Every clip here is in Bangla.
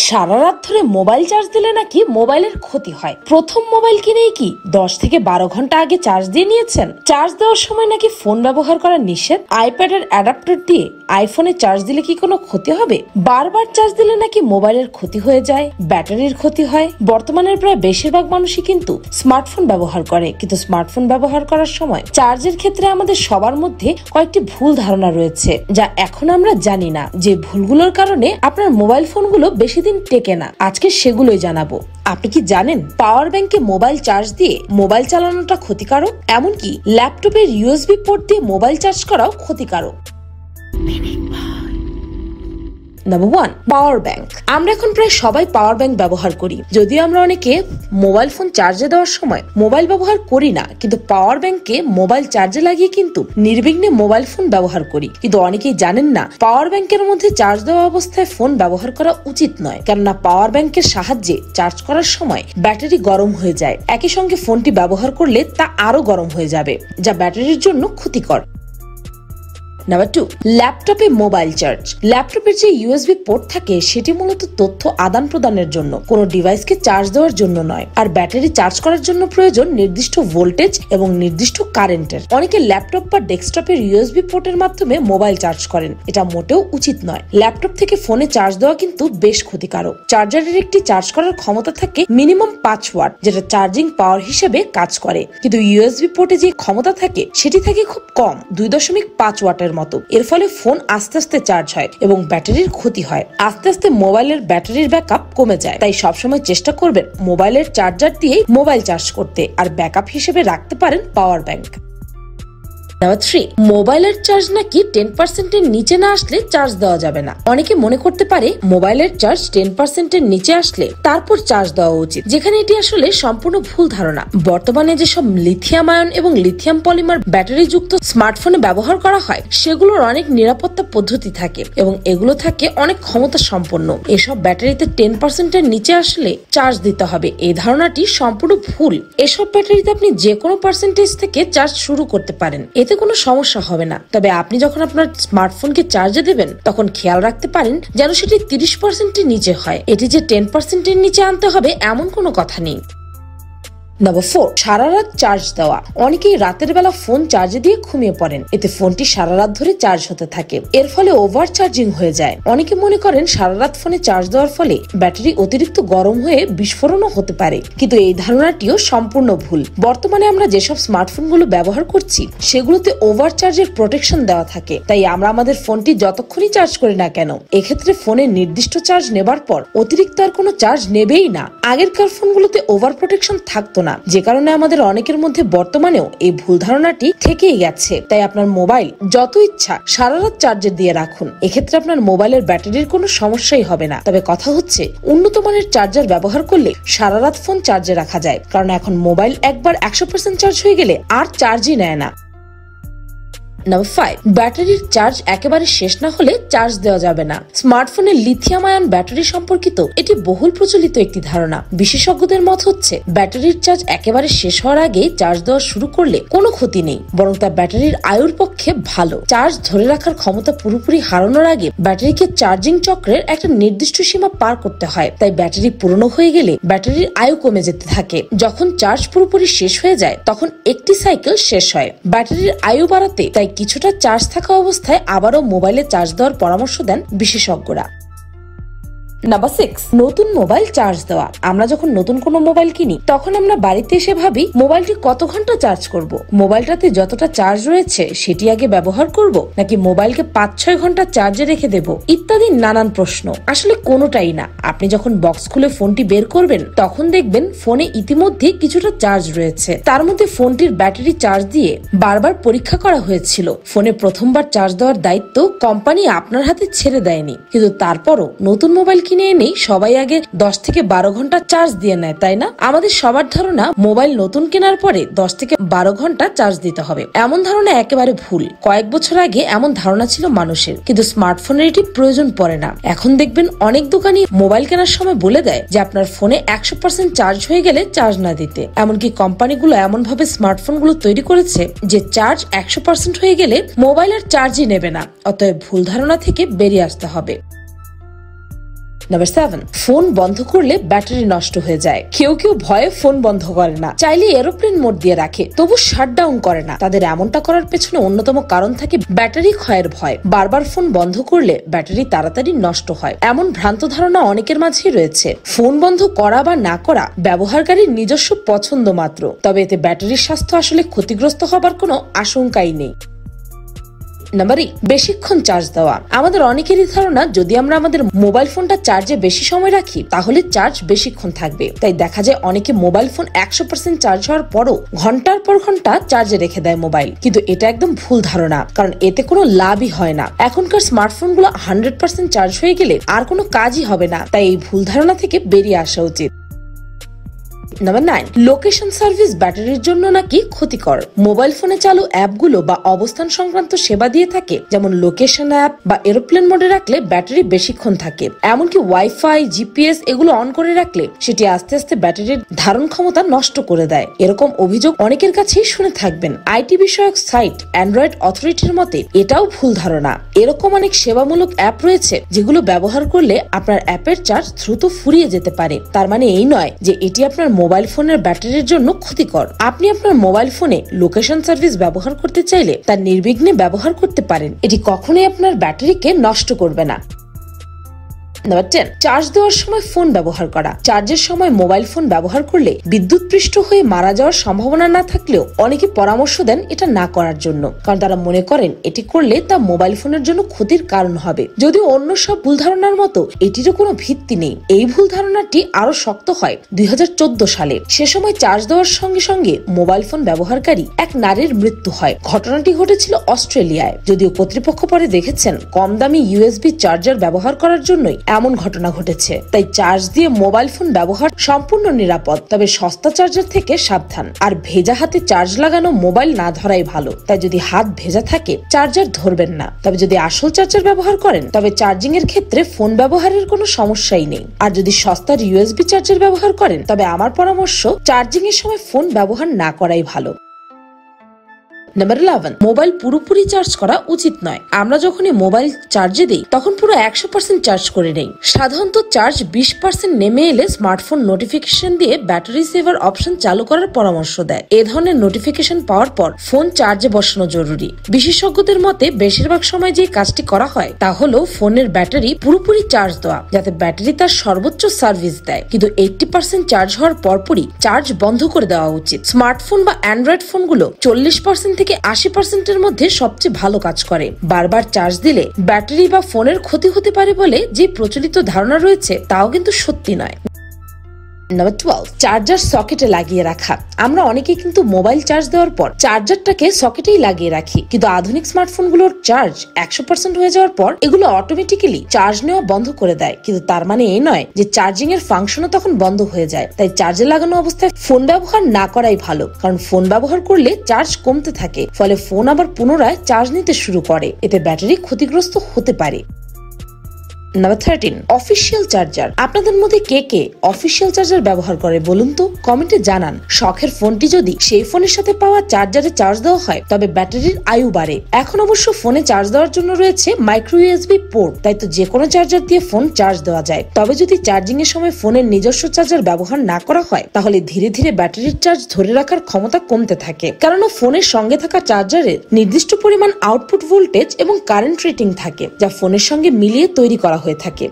সারা রাত ধরে মোবাইল চার্জ দিলে নাকি মোবাইলের ক্ষতি হয়। প্রথম মোবাইল কিনেই কি 10 থেকে 12 ঘন্টা আগে চার্জ দিয়ে নিয়েছেন? চার্জ দেওয়ার সময় নাকি ফোন ব্যবহার করা নিষেধ? আইপ্যাডের অ্যাডাপ্টার দিয়ে আইফোনে চার্জ দিলে কি কোনো ক্ষতি হবে? বারবার চার্জ দিলে নাকি মোবাইলের ক্ষতি হয়ে যায়, ব্যাটারির ক্ষতি হয়। বর্তমানের প্রায় বেশিরভাগ মানুষই কিন্তু স্মার্টফোন ব্যবহার করে, কিন্তু স্মার্টফোন ব্যবহার করার সময় চার্জের ক্ষেত্রে আমাদের সবার মধ্যে কয়েকটি ভুল ধারণা রয়েছে, যা এখন আমরা জানি না। যে ভুলগুলোর কারণে আপনার মোবাইল ফোনগুলো বেশি দিন টেকে না, আজকে সেগুলোই জানাবো। আপনি কি জানেন পাওয়ার ব্যাংকে মোবাইল চার্জ দিয়ে মোবাইল চালানোটা ক্ষতিকারক? এমনকি ল্যাপটপের ইউএসবি পোর্ট দিয়ে মোবাইল চার্জ করাও ক্ষতিকারক। Number 1, power bank. আমরা এখন প্রায় সবাই পাওয়ার ব্যাংক ব্যবহার করি। যদিও আমরা অনেকে মোবাইল ফোন চার্জে দেওয়ার সময় মোবাইল ব্যবহার করি না, কিন্তু পাওয়ার ব্যাংকে মোবাইল চার্জে লাগিয়ে কিন্তু নির্বিঘ্নে মোবাইল ফোন ব্যবহার করি। কিন্তু অনেকেই জানেন না পাওয়ার ব্যাংকের মধ্যে চার্জ দেওয়া অবস্থায় ফোন ব্যবহার করা উচিত নয়, কেননা পাওয়ার ব্যাংকের সাহায্যে চার্জ করার সময় ব্যাটারি গরম হয়ে যায়। একই সঙ্গে ফোনটি ব্যবহার করলে তা আরো গরম হয়ে যাবে, যা ব্যাটারির জন্য ক্ষতিকর। নাম্বার 2, ল্যাপটপে মোবাইল চার্জ। ল্যাপটপের যে ইউএসবি পোর্ট থাকে সেটি মূলত তথ্য আদান প্রদানের জন্য, কোনো ডিভাইসকে চার্জ দেওয়ার জন্য নয়। আর ব্যাটারি চার্জ করার জন্য প্রয়োজন নির্দিষ্ট ভোল্টেজ এবং নির্দিষ্ট কারেন্টের। অনেকে ল্যাপটপ বা ডেস্কটপের ইউএসবি পোর্টের মাধ্যমে মোবাইল চার্জ করেন, এটা মোটেও উচিত নয়। ল্যাপটপ থেকে ফোনে চার্জ দেওয়া কিন্তু বেশ ক্ষতিকারক। চার্জারের একটি চার্জ করার ক্ষমতা থাকে মিনিমাম 5 ওয়াট, যেটা চার্জিং পাওয়ার হিসেবে কাজ করে। কিন্তু ইউএসবি পোর্টে যে ক্ষমতা থাকে সেটি থাকে খুব কম, 2.5 ওয়াটের মতো। এর ফলে ফোন আস্তে আস্তে চার্জ হয় এবং ব্যাটারির ক্ষতি হয়। আস্তে আস্তে মোবাইলের ব্যাটারির ব্যাকআপ কমে যায়। তাই সবসময় চেষ্টা করবেন মোবাইলের চার্জার দিয়েই মোবাইল চার্জ করতে, আর ব্যাকআপ হিসেবে রাখতে পারেন পাওয়ার ব্যাংক। নাম্বার 3, মোবাইলের চার্জ নাকি 10% এর নিচে না আসলে চার্জ দেওয়া যাবে না। অনেকে মনে করতে পারে মোবাইলের চার্জ 10% এর নিচে আসলে তারপর চার্জ দেওয়া উচিত, যেখানে এটি আসলে সম্পূর্ণ ভুল ধারণা। বর্তমানে যেসব লিথিয়াম আয়ন এবং লিথিয়াম পলিমার ব্যাটারি যুক্ত স্মার্টফোনে ব্যবহার করা হয় সেগুলোর অনেক নিরাপত্তা পদ্ধতি থাকে এবং এগুলো থাকে অনেক ক্ষমতা সম্পন্ন। এসব ব্যাটারিতে 10% এর নিচে আসলে চার্জ দিতে হবে, এই ধারণাটি সম্পূর্ণ ভুল। এসব ব্যাটারিতে আপনি যে কোনো পার্সেন্টেজ থেকে চার্জ শুরু করতে পারেন, এতে কোনো সমস্যা হবে না। তবে আপনি যখন আপনার স্মার্টফোনকে চার্জে দেবেন তখন খেয়াল রাখতে পারেন যেন সেটি 30% এর নিচে হয়। এটি যে 10% এর নিচে আনতে হবে এমন কোনো কথা নেই। নাম্বার 4, সারা রাত চার্জ দেওয়া। অনেকেই রাতের বেলা ফোন চার্জে দিয়ে ঘুমিয়ে পড়েন, এতে ফোনটি সারা রাত ধরে চার্জ হতে থাকে। এর ফলে ওভার চার্জিং হয়ে যায়। অনেকে মনে করেন সারা রাত ফোনে চার্জ দেওয়ার ফলে ব্যাটারি অতিরিক্ত গরম হয়ে বিস্ফোরণও হতে পারে, কিন্তু এই ধারণাটিও সম্পূর্ণ ভুল। বর্তমানে আমরা যেসব স্মার্টফোনগুলো ব্যবহার করছি সেগুলোতে ওভার চার্জের প্রোটেকশন দেওয়া থাকে, তাই আমরা আমাদের ফোনটি যতক্ষণই চার্জ করি না কেন এক্ষেত্রে ফোনের নির্দিষ্ট চার্জ নেবার পর অতিরিক্ত আর কোনো চার্জ নেবেই না। আগেরকার ফোনগুলোতে ওভার প্রোটেকশন থাকতো না, যে কারণে আমাদের অনেকের মধ্যে বর্তমানেও এই ভুল ধারণাটি থেকেই গেছে। তাই আপনার মোবাইল যত ইচ্ছা সারা রাত চার্জে দিয়ে রাখুন, এক্ষেত্রে আপনার মোবাইলের ব্যাটারির কোনো সমস্যাই হবে না। তবে কথা হচ্ছে উন্নত মানের চার্জার ব্যবহার করলে সারা রাত ফোন চার্জে রাখা যায়, কারণ এখন মোবাইল একবার 100% চার্জ হয়ে গেলে আর চার্জই নেয় না। নাম্বার 5, ব্যাটারির চার্জ একেবারে শেষ না হলে চার্জ দেওয়া যাবে না। স্মার্টফোনের লিথিয়াম আয়ন ব্যাটারি সম্পর্কিত এটি বহুল প্রচলিত একটি ধারণা। বিশেষজ্ঞদের মত হচ্ছে ব্যাটারির চার্জ একেবারে শেষ হওয়ার আগে চার্জ দেওয়া শুরু করলে কোনো ক্ষতি নেই, বরং তা ব্যাটারির আয়ুর পক্ষে ভালো। চার্জ ধরে রাখার ক্ষমতা পুরোপুরি হারানোর আগে ব্যাটারিকে চার্জিং চক্রের একটা নির্দিষ্ট সীমা পার করতে হয়। তাই ব্যাটারি পুরনো হয়ে গেলে ব্যাটারির আয়ু কমে যেতে থাকে। যখন চার্জ পুরোপুরি শেষ হয়ে যায় তখন একটি সাইকেল শেষ হয়। ব্যাটারির আয়ু বাড়াতে তাই কিছুটা চার্জ থাকা অবস্থায় আবারও মোবাইলে চার্জ দেওয়ার পরামর্শ দেন বিশেষজ্ঞরা। নাম্বার 6, নতুন মোবাইল চার্জ দেওয়া। আমরা যখন নতুন কোনো মোবাইল কিনি তখন আমরা বাড়িতে এসে ভাবি মোবাইলটি কত ঘন্টা চার্জ করব, মোবাইলটাতে যতটা চার্জ রয়েছে সেটি আগে ব্যবহার করব, নাকি মোবাইলকে 5-6 ঘন্টা চার্জে রেখে দেব, ইত্যাদি নানান প্রশ্ন। আসলে কোনোটাই না। আপনি যখন বক্স খুলে ফোনটি বের করবেন তখন দেখবেন ফোনে ইতিমধ্যে কিছুটা চার্জ রয়েছে। তার মধ্যে ফোনটির ব্যাটারি চার্জ দিয়ে বারবার পরীক্ষা করা হয়েছিল। ফোনে প্রথমবার চার্জ দেওয়ার দায়িত্ব কোম্পানি আপনার হাতে ছেড়ে দেয়নি, কিন্তু তারপরও নতুন মোবাইল কিনে এনেই সবাই আগে 10 থেকে 12 ঘন্টা চার্জ দিয়ে নেয়, তাই না? আমাদের সবার ধারণা মোবাইল নতুন কেনার পরে 10 থেকে 12 ঘন্টা চার্জ দিতে হবে। এমন ধারণা একেবারে ভুল। কয়েক বছর আগে এমন ধারণা ছিল মানুষের, কিন্তু স্মার্টফোনের এটি প্রয়োজন পড়ে না। এখন দেখবেন অনেক দোকানি মোবাইল কেনার সময় বলে দেয় যে আপনার ফোনে 100% চার্জ হয়ে গেলে চার্জ না দিতে। এমনকি কোম্পানিগুলো এমন ভাবে স্মার্টফোন গুলো তৈরি করেছে যে চার্জ 100% হয়ে গেলে মোবাইলের চার্জই নেবে না। অতএব ভুল ধারণা থেকে বেরিয়ে আসতে হবে। নাম্বার 7, ফোন বন্ধ করলে ব্যাটারি নষ্ট হয়ে যায়। কেউ কেউ ভয়ে ফোন বন্ধ করে না, চাইলে এরোপ্লেন মোড দিয়ে রাখে, তবু শাটডাউন করে না। তাদের এমনটা করার পেছনে অন্যতম কারণ থাকে ব্যাটারি ক্ষয়ের ভয়। বারবার ফোন বন্ধ করলে ব্যাটারি তাড়াতাড়ি নষ্ট হয়, এমন ভ্রান্ত ধারণা অনেকের মাঝেই রয়েছে। ফোন বন্ধ করা বা না করা ব্যবহারকারীর নিজস্ব পছন্দ মাত্র, তবে এতে ব্যাটারির স্বাস্থ্য আসলে ক্ষতিগ্রস্ত হবার কোনো আশঙ্কাই নেই। নাম্বার 8, বেশিক্ষণ চার্জ দেওয়া। আমাদের অনেকেরই ধারণা যদি আমরা আমাদের মোবাইল ফোনটা চার্জে বেশি সময় রাখি তাহলে চার্জ বেশিক্ষণ থাকবে। তাই দেখা যায় অনেকে মোবাইল ফোন 100% চার্জ হওয়ার পরও ঘন্টার পর ঘন্টা চার্জে রেখে দেয় মোবাইল, কিন্তু এটা একদম ভুল ধারণা, কারণ এতে কোনো লাভই হয় না। এখনকার স্মার্টফোনগুলো 100% চার্জ হয়ে গেলে আর কোনো কাজই হবে না, তাই এই ভুল ধারণা থেকে বেরিয়ে আসা উচিত। নাম্বার 9, লোকেশন সার্ভিস ব্যাটারির জন্য নাকি ক্ষতিকর। মোবাইল ফোনে চালু অ্যাপগুলো বা অবস্থান সংক্রান্ত সেবা দিয়ে থাকে, যেমন লোকেশন অ্যাপ বা এরোপ্লেন মোডে রাখলে ব্যাটারি বেশিক্ষণ থাকে। এমনকি ওয়াইফাই, জিপিএস এগুলো অন করে রাখলে সেটি আস্তে আস্তে ব্যাটারির ধারণ ক্ষমতা নষ্ট করে দেয়। এরকম অভিযোগ অনেকের কাছেই শুনে থাকবেন। আইটি বিষয়ক সাইট অ্যান্ড্রয়েড অথরিটির মতে এটাও ভুল ধারণা। এরকম অনেক সেবামূলক অ্যাপ রয়েছে যেগুলো ব্যবহার করলে আপনার অ্যাপের চার্জ দ্রুত ফুরিয়ে যেতে পারে। তার মানে এই নয় যে এটি আপনার মোবাইল ফোনের ব্যাটারির জন্য ক্ষতিকর। আপনি আপনার মোবাইল ফোনে লোকেশন সার্ভিস ব্যবহার করতে চাইলে তা নির্বিঘ্নে ব্যবহার করতে পারেন, এটি কখনোই আপনার ব্যাটারিকে নষ্ট করবে না। নাম্বার 10, চার্জ দেওয়ার সময় ফোন ব্যবহার করা। চার্জের সময় মোবাইল ফোন ব্যবহার করলে বিদ্যুৎপৃষ্ট হয়ে মারা যাওয়ার সম্ভাবনা না থাকলেও অনেকে পরামর্শ দেন এটা না করার জন্য, কারণ তারা মনে করেন এটি করলে তা মোবাইল ফোনের জন্য ক্ষতির কারণ হবে। যদিও অন্য সব ভুল ধারণার মতো এটিরও কোনো ভিত্তি নেই। এই ভুল ধারণাটি আরো শক্ত হয় 2014 সালে। সে সময় চার্জ দেওয়ার সঙ্গে সঙ্গে মোবাইল ফোন ব্যবহারকারী এক নারীর মৃত্যু হয়। ঘটনাটি ঘটেছিল অস্ট্রেলিয়ায়। যদিও কর্তৃপক্ষ পরে দেখেছেন কম দামি ইউএসবি চার্জার ব্যবহার করার জন্যই এমন ঘটনা ঘটেছে। তাই চার্জ দিয়ে মোবাইল ফোন ব্যবহার সম্পূর্ণ নিরাপদ, তবে সস্তা চার্জার থেকে সাবধান। আর ভেজা হাতে চার্জ লাগানো মোবাইল না ধরাই ভালো। তাই যদি হাত ভেজা থাকে চার্জার ধরবেন না। তবে যদি আসল চার্জার ব্যবহার করেন তবে চার্জিং এর ক্ষেত্রে ফোন ব্যবহারের কোনো সমস্যাই নেই। আর যদি সস্তার ইউএসবি চার্জার ব্যবহার করেন তবে আমার পরামর্শ চার্জিং এর সময় ফোন ব্যবহার না করাই ভালো। নাম্বার 11, মোবাইল পুরোপুরি চার্জ করা উচিত নয়। আমরা যখনই মোবাইল চার্জে দিই তখন পুরো 100% চার্জ করে নেই। সাধারণত চার্জ 20% নেমে এলে স্মার্টফোন নোটিফিকেশন দিয়ে ব্যাটারি সেভার অপশন চালু করার পরামর্শ দেয়। এ ধরনের নোটিফিকেশন পাওয়ার পর ফোন চার্জে বসানো জরুরি। বিশেষজ্ঞদের মতে বেশিরভাগ সময় যে কাজটি করা হয় তা হলো ফোনের ব্যাটারি পুরোপুরি চার্জ দেওয়া, যাতে ব্যাটারি তার সর্বোচ্চ সার্ভিস দেয়। কিন্তু 80% চার্জ হওয়ার পরপরই চার্জ বন্ধ করে দেওয়া উচিত। স্মার্টফোন বা অ্যান্ড্রয়েড ফোনগুলো 40% থেকে 80% মধ্যে সবচেয়ে ভালো কাজ করে। বারবার চার্জ দিলে ব্যাটারি বা ফোনের ক্ষতি হতে পারে বলে যে প্রচলিত ধারণা রয়েছে তাও কিন্তু সত্যি নয়। নাম্বার 12, চার্জার সকেটে লাগিয়ে রাখা। আমরা অনেকেই কিন্তু মোবাইল চার্জ দেওয়ার পর চার্জারটাকে সকেটেই লাগিয়ে রাখি, কিন্তু আধুনিক স্মার্টফোনগুলোর চার্জ 100% হয়ে যাওয়ার পর এগুলো অটোমেটিক্যালি চার্জ নেওয়া বন্ধ করে দেয়। কিন্তু তার মানে এই নয় যে চার্জিং এর ফাংশনও তখন বন্ধ হয়ে যায়। তাই চার্জে লাগানো অবস্থায় ফোন ব্যবহার না করাই ভালো, কারণ ফোন ব্যবহার করলে চার্জ কমতে থাকে, ফলে ফোন আবার পুনরায় চার্জ নিতে শুরু করে। এতে ব্যাটারি ক্ষতিগ্রস্ত হতে পারে। Number 13, official charger. আপনাদের মধ্যে কে কে অফিসিয়াল চার্জার ব্যবহার করে বলুন তো, কমেন্টে জানান। শখের ফোনটি যদি সেই ফোনের সাথে পাওয়া চার্জারে চার্জ দেওয়া হয় তবে ব্যাটারির আয়ু বাড়ে। এখন অবশ্য ফোনে চার্জ দেওয়ার জন্য রয়েছে মাইক্রো ইউএসবি পোর্ট, তাই তো যে কোনো চার্জার দিয়ে ফোন চার্জ দেওয়া যায়। তবে যদি চার্জিং এর সময় ফোনের নিজস্ব চার্জার ব্যবহার না করা হয় তাহলে ধীরে ধীরে ব্যাটারির চার্জ ধরে রাখার ক্ষমতা কমতে থাকে, কারণ ফোনের সঙ্গে থাকা চার্জারের নির্দিষ্ট পরিমাণ আউটপুট ভোল্টেজ এবং কারেন্ট রেটিং থাকে, যা ফোনের সঙ্গে মিলিয়ে তৈরি করা হয়ে থাকে।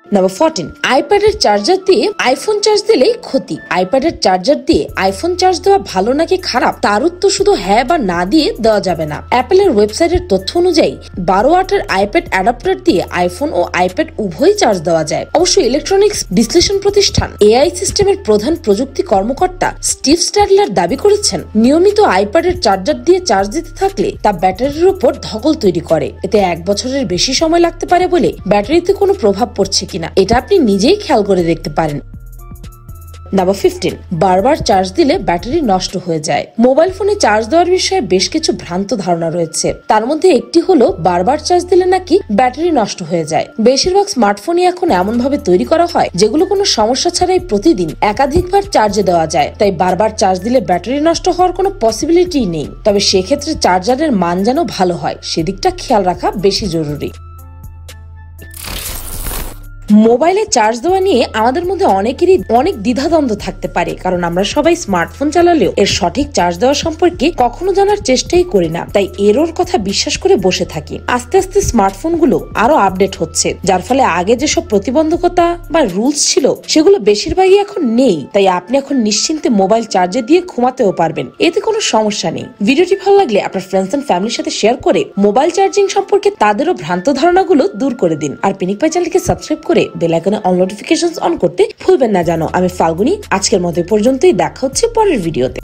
নাম্বার 14, আইপ্যাডের চার্জার দিয়ে আইফোন চার্জ দিলেই ক্ষতি। আইপ্যাডের চার্জার দিয়ে আইফোন চার্জ দেওয়া ভালো নাকি খারাপ তার উত্তর শুধু হ্যাঁ বা না দিয়ে দেওয়া যাবে না। অ্যাপেলের ওয়েবসাইটের তথ্য অনুযায়ী 12 ওয়াটের আইপ্যাড অ্যাডাপ্টার দিয়ে আইফোন ও আইপ্যাড উভয়ই চার্জ দেওয়া যায়। অবশ্য ইলেকট্রনিক্স বিশ্লেষণ প্রতিষ্ঠান এআই সিস্টেমের প্রধান প্রযুক্তি কর্মকর্তা স্টিভ স্ট্যাডলার দাবি করেছেন নিয়মিত আইপ্যাডের চার্জার দিয়ে চার্জ দিতে থাকলে তা ব্যাটারির উপর ধকল তৈরি করে। এতে 1 বছরের বেশি সময় লাগতে পারে বলে ব্যাটারিতে কোনো প্রভাব পড়ছে কিনা এটা আপনি নিজেই খেয়াল করে দেখতে পারেন। নাম্বার 15, বারবার চার্জ দিলে ব্যাটারি নষ্ট হয়ে যায়। মোবাইল ফোনে চার্জ দেওয়ার বিষয়ে বেশ কিছু ভ্রান্ত ধারণা রয়েছে। তার মধ্যে একটি হলো বারবার চার্জ দিলে নাকি ব্যাটারি নষ্ট হয়ে যায়। বেশিরভাগ স্মার্টফোনই এখন এমন ভাবে তৈরি করা হয় যেগুলো কোনো সমস্যা ছাড়াই প্রতিদিন একাধিকবার চার্জে দেওয়া যায়। তাই বারবার চার্জ দিলে ব্যাটারি নষ্ট হওয়ার কোনো পসিবিলিটি নেই। তবে সেক্ষেত্রে চার্জারের মান যেন ভালো হয় সেদিকটা খেয়াল রাখা বেশি জরুরি। মোবাইলে চার্জ দেওয়া নিয়ে আমাদের মধ্যে অনেকেরই অনেক দ্বিধাদ্বন্দ্ব থাকতে পারে, কারণ আমরা সবাই স্মার্টফোন চালালেও এর সঠিক চার্জ দেওয়া সম্পর্কে কখনো জানার চেষ্টাই করি না, তাই এরর কথা বিশ্বাস করে বসে থাকি। আস্তে আস্তে স্মার্টফোন গুলো আরো আপডেট হচ্ছে, যার ফলে আগে যেসব প্রতিবন্ধকতা বা রুলস ছিল সেগুলো বেশিরভাগই এখন নেই। তাই আপনি এখন নিশ্চিন্তে মোবাইল চার্জে দিয়ে ঘুমাতেও পারবেন, এতে কোনো সমস্যা নেই। ভিডিওটি ভালো লাগলে আপনার ফ্রেন্ডস এন্ড ফ্যামিলির সাথে শেয়ার করে মোবাইল চার্জিং সম্পর্কে তাদেরও ভ্রান্ত ধারণাগুলো দূর করে দিন। আর পিনিক পাই চ্যানেলকে সাবস্ক্রাইব করে বেল আইকনে অল নোটিফিকেশনস অন করতে ভুলবেন না। জানো আমি ফাল্গুনি, আজকের মতো পর্যন্তই, দেখা হচ্ছে পরের ভিডিওতে।